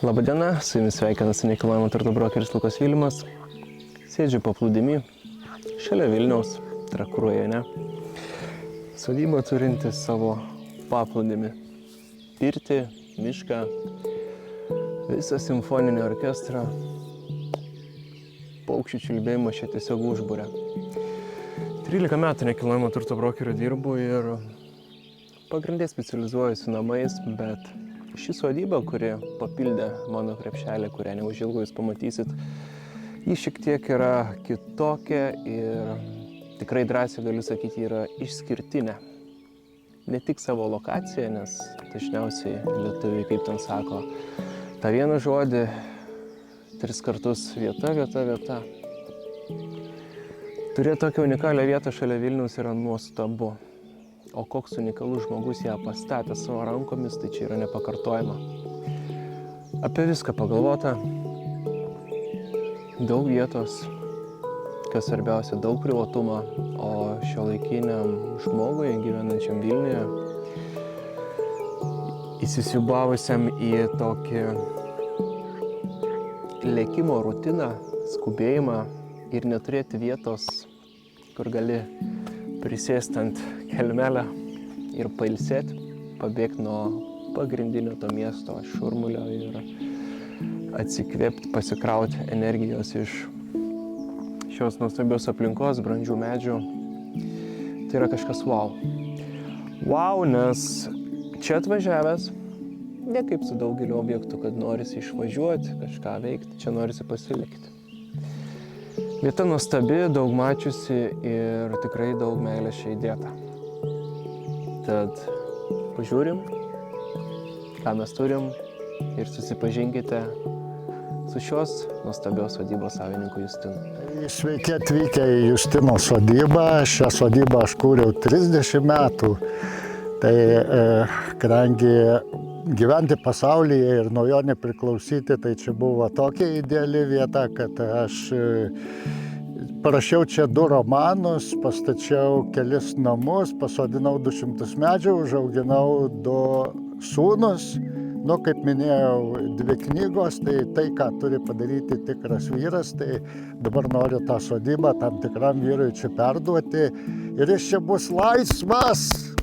Labadiena, su jumis sveikinasi nekilnojamo turto brokeris Lukas Vilimas. Sėdžiu paplūdimy, šalia Vilniaus, Trakų rajone. Sodyba turinti savo paplūdimį. Pirtį, mišką, visą simfoninį orkestrą. Paukščių čiulbėjimas čia tiesiog užburia. 13 metų nekilnojamo turto brokeriu dirbu ir pagrindė specializuojuosi namais, bet ši sodyba, kuri papildė mano krepšelį, kurią neužilgo jūs pamatysit, ji šiek tiek yra kitokia ir tikrai drąsiai galiu sakyti, yra išskirtinė. Ne tik savo lokacija, nes dažniausiai lietuviai, kaip ten sako, tą vieną žodį 3 kartus vieta. Turėti tokią unikalią vietą šalia Vilniaus yra nuostabu. O koks unikalus žmogus ją pastatė savo rankomis, tai čia yra nepakartojama. Apie viską pagalvota, daug vietos, kas svarbiausia, daug privatumo, o šiuolaikiniam žmogui gyvenančiam Vilniuje, įsisiūbavusiam į tokį lėkimo rutiną, skubėjimą ir neturėti vietos, kur gali prisėsti ant kelmelę ir pailsėti, pabėgti nuo pagrindinio to miesto šurmulio ir atsikvėpti, pasikrauti energijos iš šios nuostabios aplinkos, brandžių medžių. Tai yra kažkas wow. Wow, nes čia atvažiavęs, ne kaip su daugeliu objektų, kad norisi išvažiuoti, kažką veikti, čia norisi pasilikti. Vieta nuostabi, daug mačiusi ir tikrai daug meilės čia įdėta. Tad pažiūrim, ką mes turim ir susipažinkite su šios nuostabios sodybos savininku Justinu. Sveiki atvykę į Justino sodybą. Šią sodybą aš kūriau 30 metų. Tai kadangi gyventi pasaulyje ir nuo jo nepriklausyti, tai čia buvo tokia ideali vieta, kad aš parašiau čia 2 romanus, pastačiau kelis namus, pasodinau 200 medžių, užauginau 2 sūnus. Kaip minėjau, 2 knygos, tai ką turi padaryti tikras vyras, tai dabar noriu tą sodybą tam tikram vyrui čia perduoti ir jis čia bus laisvas.